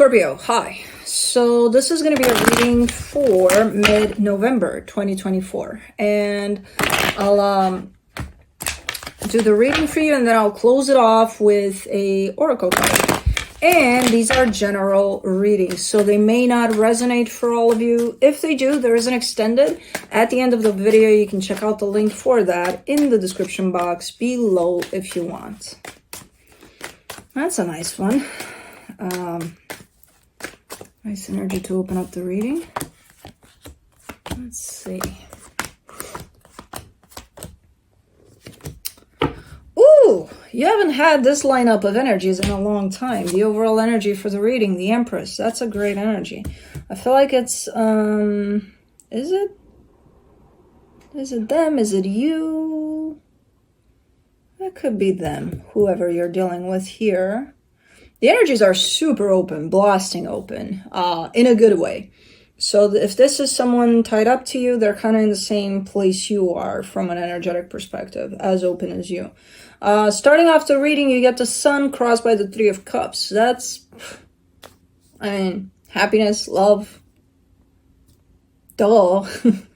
Scorpio, hi. So this is going to be a reading for mid-November 2024. And I'll do the reading for you and then I'll close it off with a oracle card. And these are general readings, so they may not resonate for all of you. If they do, there is an extended. At the end of the video, you can check out the link for that in the description box below if you want. That's a nice one. Nice energy to open up the reading. Let's see. Ooh, you haven't had this lineup of energies in a long time. The overall energy for the reading, the Empress. That's a great energy. I feel like it's, is it them? Is it you? That could be them, whoever you're dealing with here. The energies are super open, blasting open, in a good way. So if this is someone tied up to you, they're kind of in the same place you are from an energetic perspective, as open as you. Starting off the reading, you get the Sun crossed by the Three of Cups. That's, I mean, happiness, love, duh,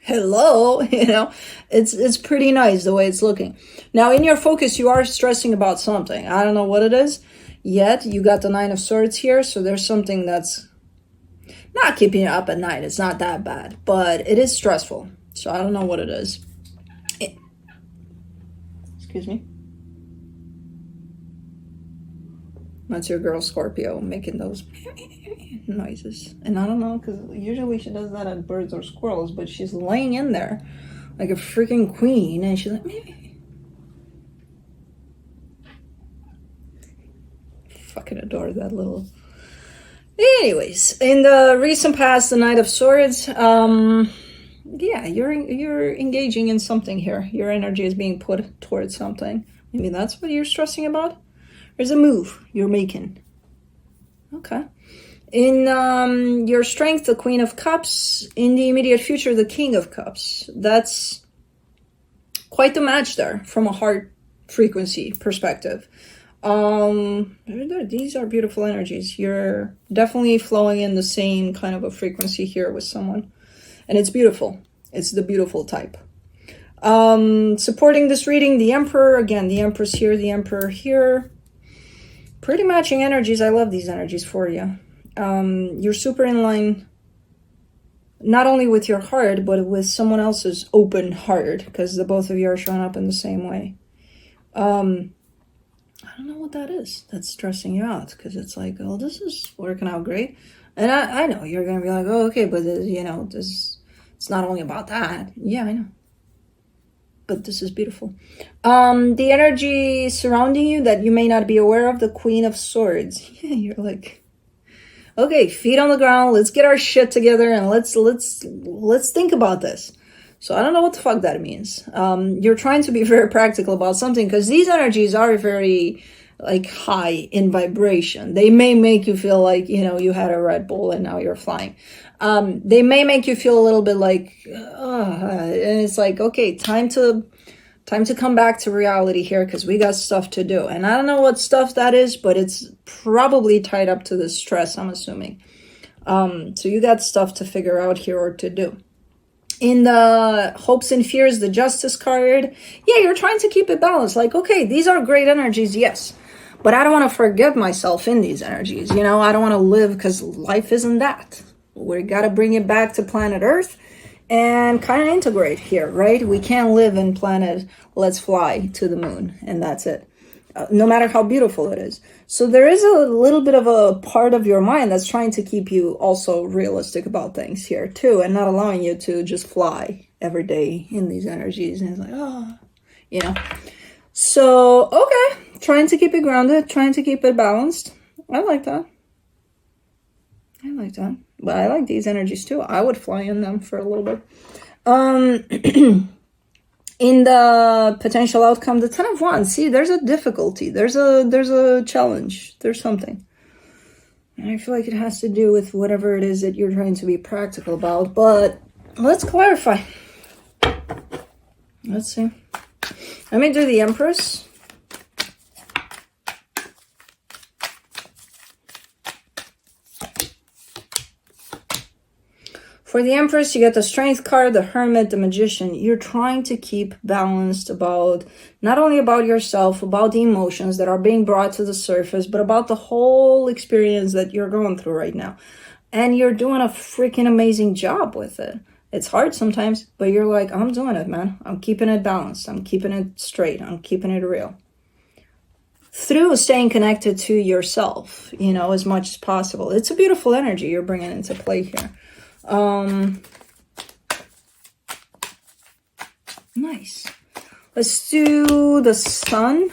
hello, you know, it's pretty nice the way it's looking. Now, in your focus, you are stressing about something. I don't know what it is. Yet, you got the Nine of Swords here, so there's something that's not keeping you up at night. It's not that bad, but it is stressful. So I don't know what it is. Excuse me. That's your girl Scorpio making those noises. And I don't know, because usually she does that at birds or squirrels, but she's laying in there like a freaking queen, and she's like, maybe. Fucking adore that little. Anyways, in the recent past, the Knight of Swords, yeah, you're engaging in something here. Your energy is being put towards something. Maybe that's what you're stressing about. There's a move you're making. Okay. In your strength, the Queen of Cups. In the immediate future, the King of Cups. That's quite the match there from a heart frequency perspective. These are beautiful energies. You're definitely flowing in the same kind of a frequency here with someone, and it's beautiful. It's the beautiful type. Supporting this reading, the Emperor, again, the Empress here, the Emperor here. Pretty matching energies. I love these energies for you. You're super in line, not only with your heart, but with someone else's open heart, because the both of you are showing up in the same way. I don't know what that is that's stressing you out, because it's like, oh, this is working out great. And I know you're going to be like, oh, okay, but you know, it's not only about that. Yeah, I know. But this is beautiful. The energy surrounding you that you may not be aware of, the Queen of Swords. Yeah, you're like, okay, feet on the ground. Let's get our shit together and let's think about this. So I don't know what the fuck that means. You're trying to be very practical about something, because these energies are very like high in vibration. They may make you feel like, you know, you had a Red Bull and now you're flying. They may make you feel a little bit like, and it's like, okay, time to come back to reality here, because we got stuff to do. And I don't know what stuff that is, but it's probably tied up to the stress, I'm assuming. So you got stuff to figure out here or to do. In the hopes and fears, the Justice card, yeah, you're trying to keep it balanced. Like, okay, these are great energies, yes, but I don't want to forget myself in these energies. You know, I don't want to live, because life isn't that. We got to bring it back to planet Earth and kind of integrate here, right? We can't live in planet, let's fly to the moon, and that's it. No matter how beautiful it is. So there is a little bit of a part of your mind that's trying to keep you also realistic about things here too, and not allowing you to just fly every day in these energies. And it's like, oh, you know. So, okay. Trying to keep it grounded, trying to keep it balanced. I like that. I like that. But I like these energies too. I would fly in them for a little bit. In the potential outcome, the Ten of Wands. See, there's a difficulty. There's a challenge. There's something. And I feel like it has to do with whatever it is that you're trying to be practical about. But let's clarify. Let's see. Let me do the Empress. For the Empress, you get the Strength card, the Hermit, the Magician. You're trying to keep balanced about, not only about yourself, about the emotions that are being brought to the surface, but about the whole experience that you're going through right now. And you're doing a freaking amazing job with it. It's hard sometimes, but you're like, I'm doing it, man. I'm keeping it balanced. I'm keeping it straight. I'm keeping it real. Through staying connected to yourself, you know, as much as possible. It's a beautiful energy you're bringing into play here. Nice. Let's do the Sun.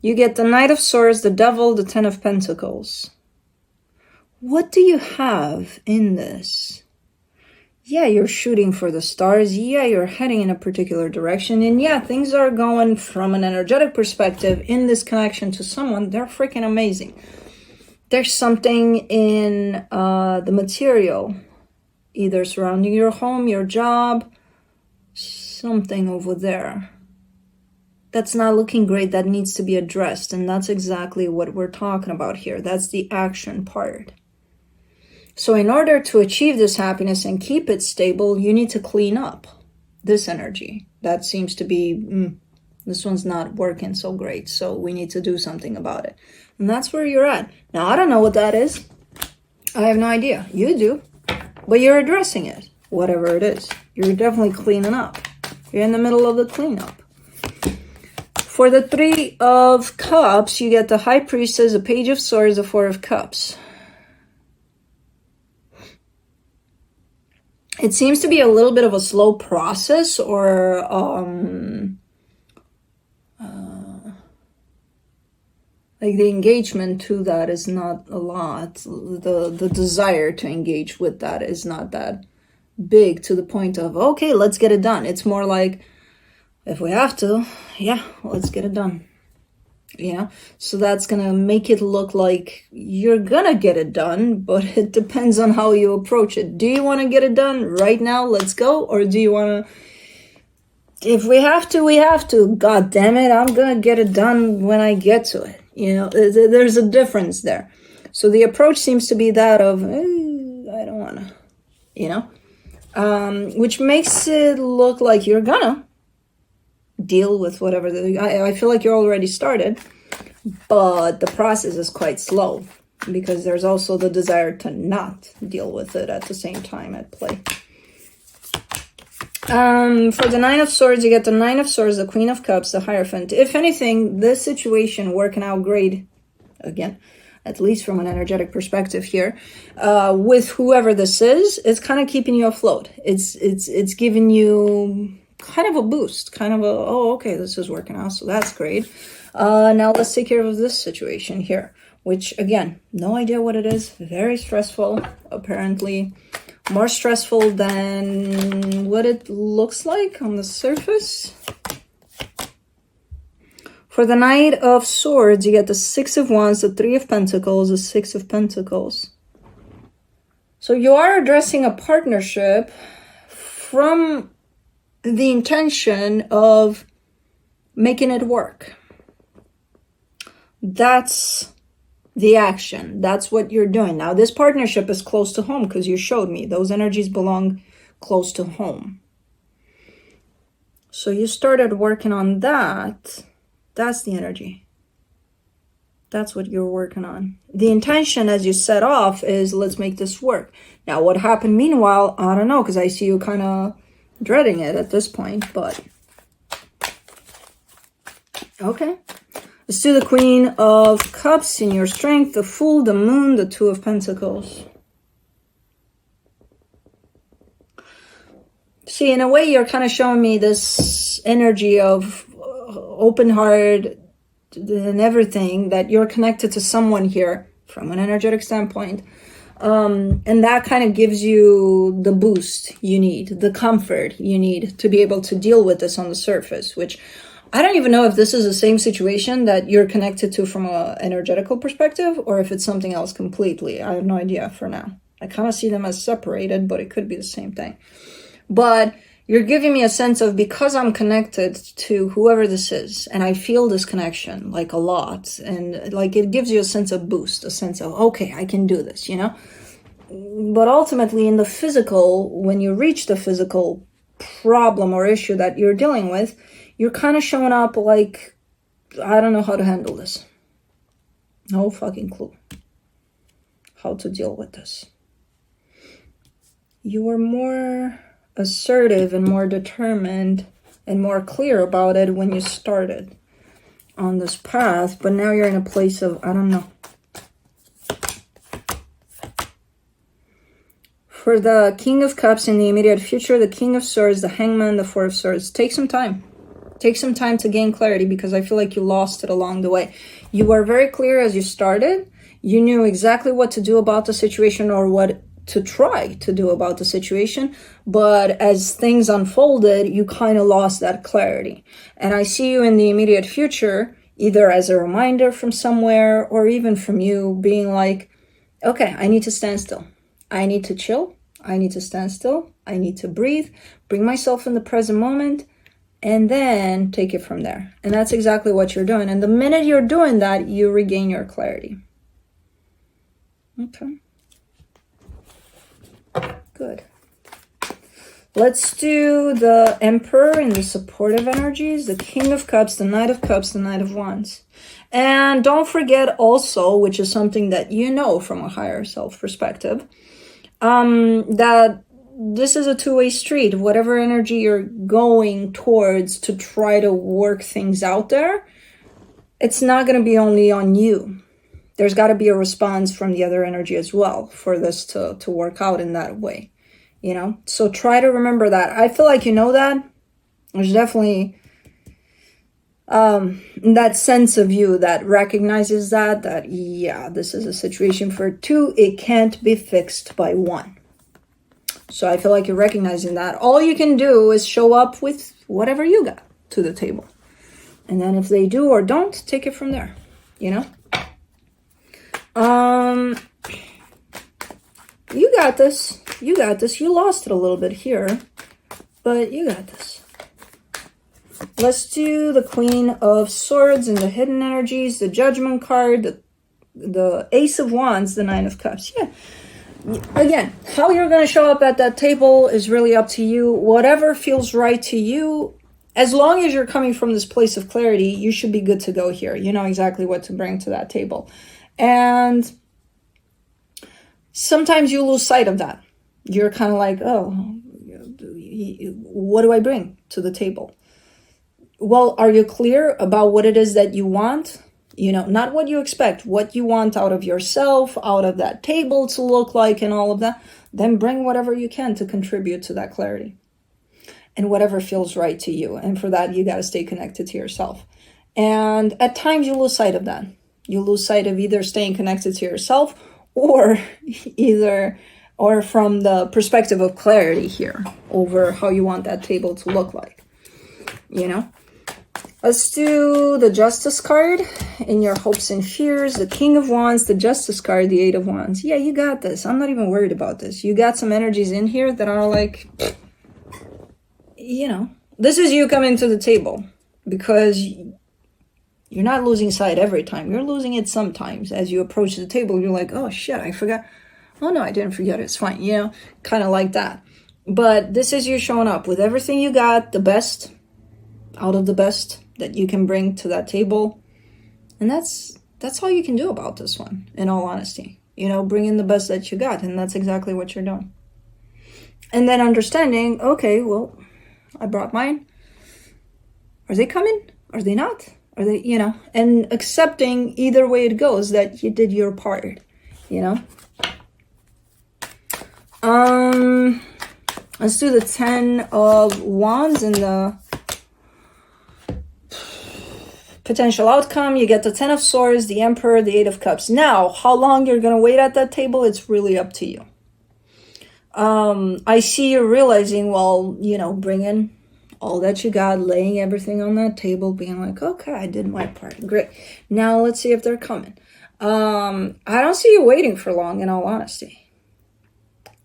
You get the Knight of Swords, the Devil, the Ten of Pentacles. What do you have in this? Yeah, you're shooting for the stars. Yeah, you're heading in a particular direction. And yeah, things are going from an energetic perspective in this connection to someone. They're freaking amazing. There's something in the material, either surrounding your home, your job, something over there that's not looking great, that needs to be addressed. And that's exactly what we're talking about here. That's the action part. So in order to achieve this happiness and keep it stable, you need to clean up this energy. That seems to be, this one's not working so great. So we need to do something about it. And that's where you're at. Now, I don't know what that is. I have no idea. You do. But you're addressing it, whatever it is. You're definitely cleaning up. You're in the middle of the cleanup. For the Three of Cups, you get the High Priestess, the Page of Swords, the Four of Cups. It seems to be a little bit of a slow process, or like the engagement to that is not a lot. The desire to engage with that is not that big to the point of, okay, let's get it done. It's more like, if we have to, yeah, let's get it done. Yeah, so that's gonna make it look like you're gonna get it done, but it depends on how you approach it. Do you want to get it done right now? Let's go. Or do you want to, if we have to, we have to. God damn it, I'm gonna get it done when I get to it. You know, there's a difference there. So the approach seems to be that of, I don't want to, you know, which makes it look like you're gonna deal with whatever. I feel like you're already started, but the process is quite slow because there's also the desire to not deal with it at the same time at play. For the Nine of Swords, you get the Nine of Swords, the Queen of Cups, the Hierophant. If anything, this situation working out great, again, at least from an energetic perspective here, with whoever this is, it's kind of keeping you afloat. It's giving you kind of a boost, kind of a, oh, okay, this is working out, so that's great. Now let's take care of this situation here, which, again, no idea what it is. Very stressful, apparently. More stressful than what it looks like on the surface. For the Knight of Swords, you get the Six of Wands, the Three of Pentacles, the Six of Pentacles. So you are addressing a partnership from the intention of making it work. That's the action. That's what you're doing. Now, this partnership is close to home because you showed me those energies belong close to home. So you started working on that. That's the energy. That's what you're working on. The intention as you set off is, let's make this work. Now, what happened meanwhile, I don't know, because I see you kind of dreading it at this point, but okay. Let's do the Queen of Cups in your strength, the Fool, the Moon, the Two of Pentacles. See, in a way, you're kind of showing me this energy of open heart and everything, that you're connected to someone here from an energetic standpoint. And that kind of gives you the boost you need, the comfort you need to be able to deal with this on the surface, which I don't even know if this is the same situation that you're connected to from an energetical perspective, or if it's something else completely. I have no idea for now. I kind of see them as separated, but it could be the same thing. But you're giving me a sense of, because I'm connected to whoever this is, and I feel this connection like a lot, and like it gives you a sense of boost, a sense of, okay, I can do this, you know? But ultimately in the physical, when you reach the physical problem or issue that you're dealing with, you're kind of showing up like, I don't know how to handle this. No fucking clue how to deal with this. You were more assertive and more determined and more clear about it when you started on this path, but now you're in a place of, I don't know. For the King of Cups in the immediate future, the King of Swords, the Hangman, the Four of Swords, take some time. Take some time to gain clarity, because I feel like you lost it along the way. You were very clear as you started. You knew exactly what to do about the situation, or what to try to do about the situation. But as things unfolded, you kind of lost that clarity. And I see you in the immediate future, either as a reminder from somewhere, or even from you being like, okay, I need to stand still. I need to chill. I need to stand still. I need to breathe, bring myself in the present moment, and then take it from there. And that's exactly what you're doing. And the minute you're doing that, you regain your clarity. Okay. Good. Let's do the Emperor in the supportive energies, the King of Cups, the Knight of Cups, the Knight of Wands. And don't forget also, which is something that you know from a higher self perspective, that this is a two-way street. Whatever energy you're going towards to try to work things out there, it's not going to be only on you. There's got to be a response from the other energy as well for this to work out in that way, you know? So try to remember that. I feel like you know that. There's definitely that sense of you that recognizes that yeah, this is a situation for two. It can't be fixed by one. So I feel like you're recognizing that. All you can do is show up with whatever you got to the table. And then if they do or don't, take it from there, you know? You got this. You got this. You lost it a little bit here, but you got this. Let's do the Queen of Swords and the hidden energies, the Judgment card, the Ace of Wands, the Nine of Cups. Yeah. Again, how you're going to show up at that table is really up to you. Whatever feels right to you, as long as you're coming from this place of clarity, you should be good to go here. You know exactly what to bring to that table. And sometimes you lose sight of that. You're kind of like, oh, what do I bring to the table? Well, are you clear about what it is that you want? You know, not what you expect, what you want out of yourself, out of that table to look like and all of that. Then bring whatever you can to contribute to that clarity and whatever feels right to you. And for that, you got to stay connected to yourself. And at times you lose sight of that. You lose sight of either staying connected to yourself or from the perspective of clarity here over how you want that table to look like, you know? Let's do the Justice card in your hopes and fears, the King of Wands, the Justice card, the Eight of Wands. Yeah, you got this. I'm not even worried about this. You got some energies in here that are like, you know, this is you coming to the table because you're not losing sight every time. You're losing it sometimes. As you approach the table, you're like, oh shit, I forgot. Oh no, I didn't forget. It's fine. You know, kind of like that. But this is you showing up with everything you got, the best out of the best that you can bring to that table. And that's all you can do about this one, in all honesty. You know, bring in the best that you got, and that's exactly what you're doing. And then understanding, okay, well, I brought mine. Are they coming? Are they not? Are they, you know, and accepting either way it goes that you did your part, you know? Let's do the 10 of Wands and the potential outcome. You get the 10 of Swords, the Emperor, the 8 of Cups. Now, how long you're going to wait at that table, it's really up to you. I see you realizing, well, you know, bringing all that you got, laying everything on that table, being like, okay, I did my part. Great. Now let's see if they're coming. I don't see you waiting for long, in all honesty.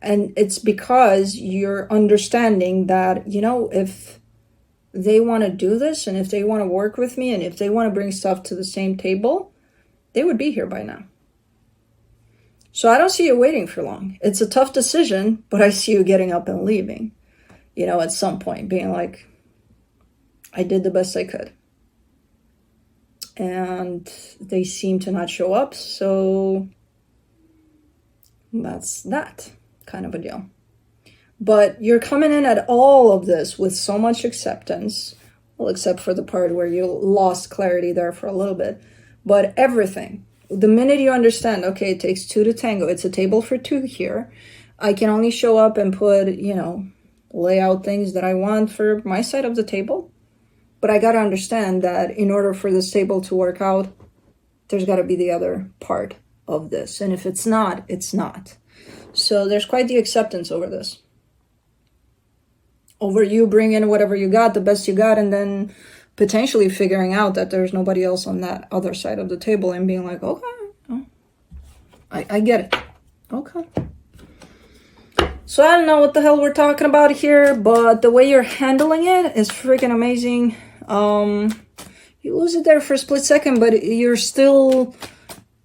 And it's because you're understanding that, you know, if they want to do this and if they want to work with me and if they want to bring stuff to the same table, they would be here by now. So I don't see you waiting for long. It's a tough decision, but I see you getting up and leaving, at some point, being like, I did the best I could. And they seem to not show up, so that's that kind of a deal. But you're coming in at all of this with so much acceptance, well, except for the part where you lost clarity there for a little bit, but everything. The minute you understand, okay, it takes two to tango, it's a table for two here. I can only show up and put, lay out things that I want for my side of the table. But I got to understand that in order for this table to work out, there's got to be the other part of this. And if it's not, it's not. So there's quite the acceptance over this. Over you bringing whatever you got, the best you got, and then potentially figuring out that there's nobody else on that other side of the table and being like, okay, I get it. Okay. So I don't know what the hell we're talking about here, but the way you're handling it is freaking amazing. You lose it there for a split second, but you're still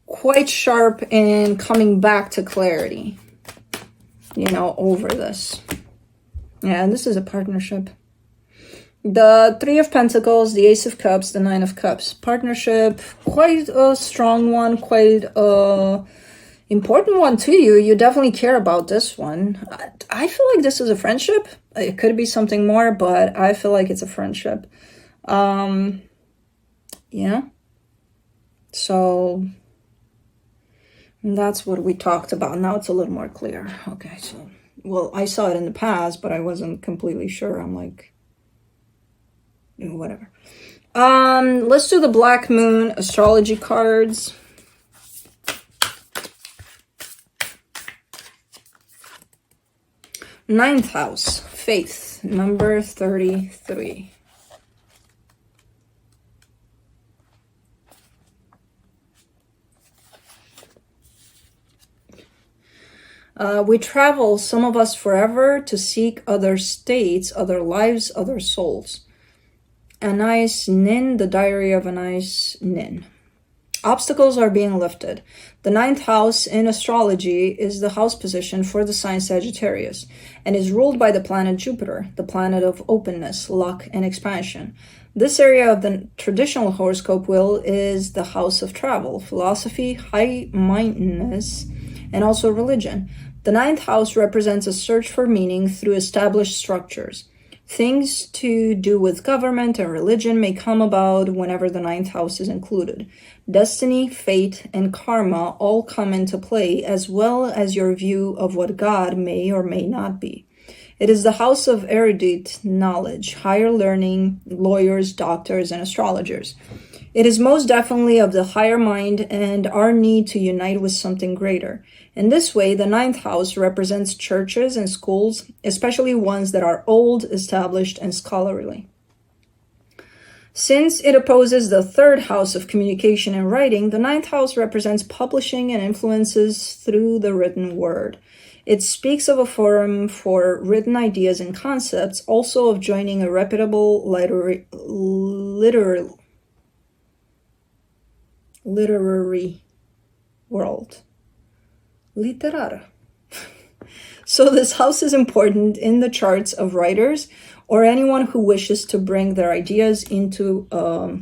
quite sharp in coming back to clarity, over this. Yeah, and this is a partnership. The Three of Pentacles, the Ace of Cups, the Nine of Cups. Partnership, quite a strong one, quite a important one to you. You definitely care about this one. I feel like this is a friendship. It could be something more, but I feel like it's a friendship. Yeah. So that's what we talked about. Now it's a little more clear. Okay, so, well, I saw it in the past, but I wasn't completely sure. I'm like, whatever. Let's do the Black Moon astrology cards. Ninth house, faith, number 33. We travel, some of us forever, to seek other states, other lives, other souls. Anais Nin, the diary of Anais Nin. Obstacles are being lifted. The ninth house in astrology is the house position for the sign Sagittarius and is ruled by the planet Jupiter, the planet of openness, luck, and expansion. This area of the traditional horoscope wheel is the house of travel, philosophy, high-mindedness, and also religion. The ninth house represents a search for meaning through established structures. Things to do with government and religion may come about whenever the ninth house is included. Destiny, fate, and karma all come into play, as well as your view of what God may or may not be. It is the house of erudite knowledge, higher learning, lawyers, doctors, and astrologers. It is most definitely of the higher mind and our need to unite with something greater. In this way, the ninth house represents churches and schools, especially ones that are old, established, and scholarly. Since it opposes the third house of communication and writing, the ninth house represents publishing and influences through the written word. It speaks of a forum for written ideas and concepts, also of joining a reputable literary world. Literara. So this house is important in the charts of writers or anyone who wishes to bring their ideas into a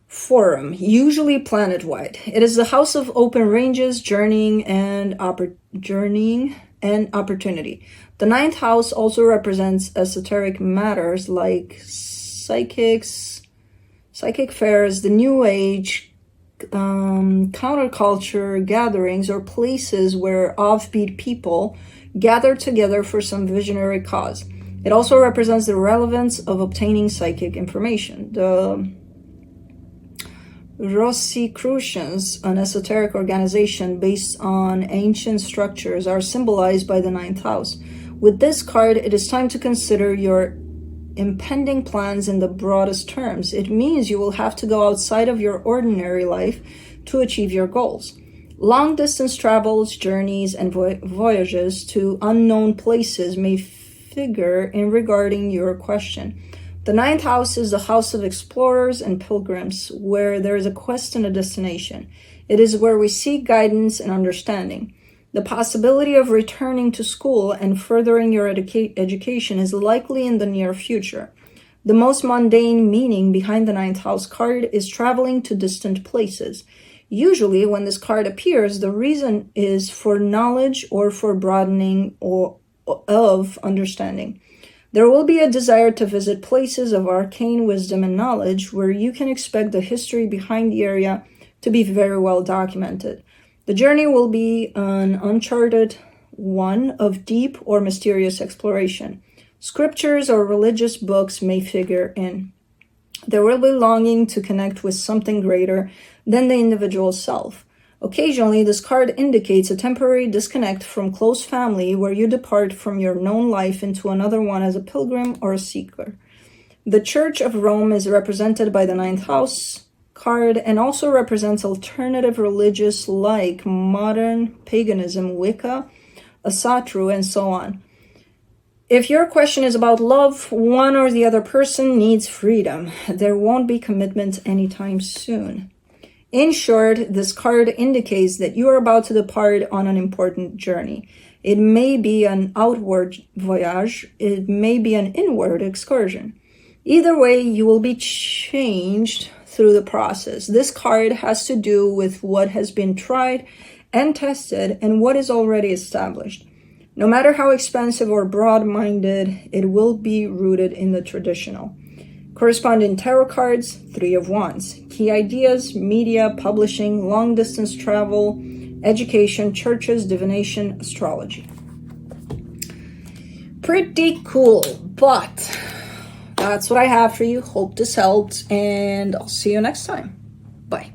forum, usually planet-wide. It is the house of open ranges, journeying, and opportunity. The ninth house also represents esoteric matters like psychic fairs, the new age, counterculture gatherings, or places where offbeat people gather together for some visionary cause. It also represents the relevance of obtaining psychic information. The Rosicrucians, an esoteric organization based on ancient structures, are symbolized by the ninth house. With this card, it is time to consider your impending plans in the broadest terms. It means you will have to go outside of your ordinary life to achieve your goals. Long distance travels, journeys, and voyages to unknown places may figure in regarding your question. The ninth house is the house of explorers and pilgrims, where there is a quest and a destination. It is where we seek guidance and understanding. The possibility of returning to school and furthering your education is likely in the near future. The most mundane meaning behind the ninth house card is traveling to distant places. Usually, when this card appears, the reason is for knowledge or for broadening of understanding. There will be a desire to visit places of arcane wisdom and knowledge where you can expect the history behind the area to be very well documented. The journey will be an uncharted one of deep or mysterious exploration. Scriptures or religious books may figure in. There will be longing to connect with something greater than the individual self. Occasionally, this card indicates a temporary disconnect from close family where you depart from your known life into another one as a pilgrim or a seeker. The Church of Rome is represented by the ninth house card and also represents alternative religious like modern paganism, Wicca, Asatru, and so on. If your question is about love, one or the other person needs freedom. There won't be commitment anytime soon. In short, this card indicates that you are about to depart on an important journey. It may be an outward voyage, it may be an inward excursion. Either way, you will be changed through the process. This card has to do with what has been tried and tested and what is already established. No matter how expansive or broad-minded, it will be rooted in the traditional. Corresponding tarot cards, Three of Wands. Key ideas, media, publishing, long-distance travel, education, churches, divination, astrology. Pretty cool, but that's what I have for you. Hope this helped, and I'll see you next time. Bye.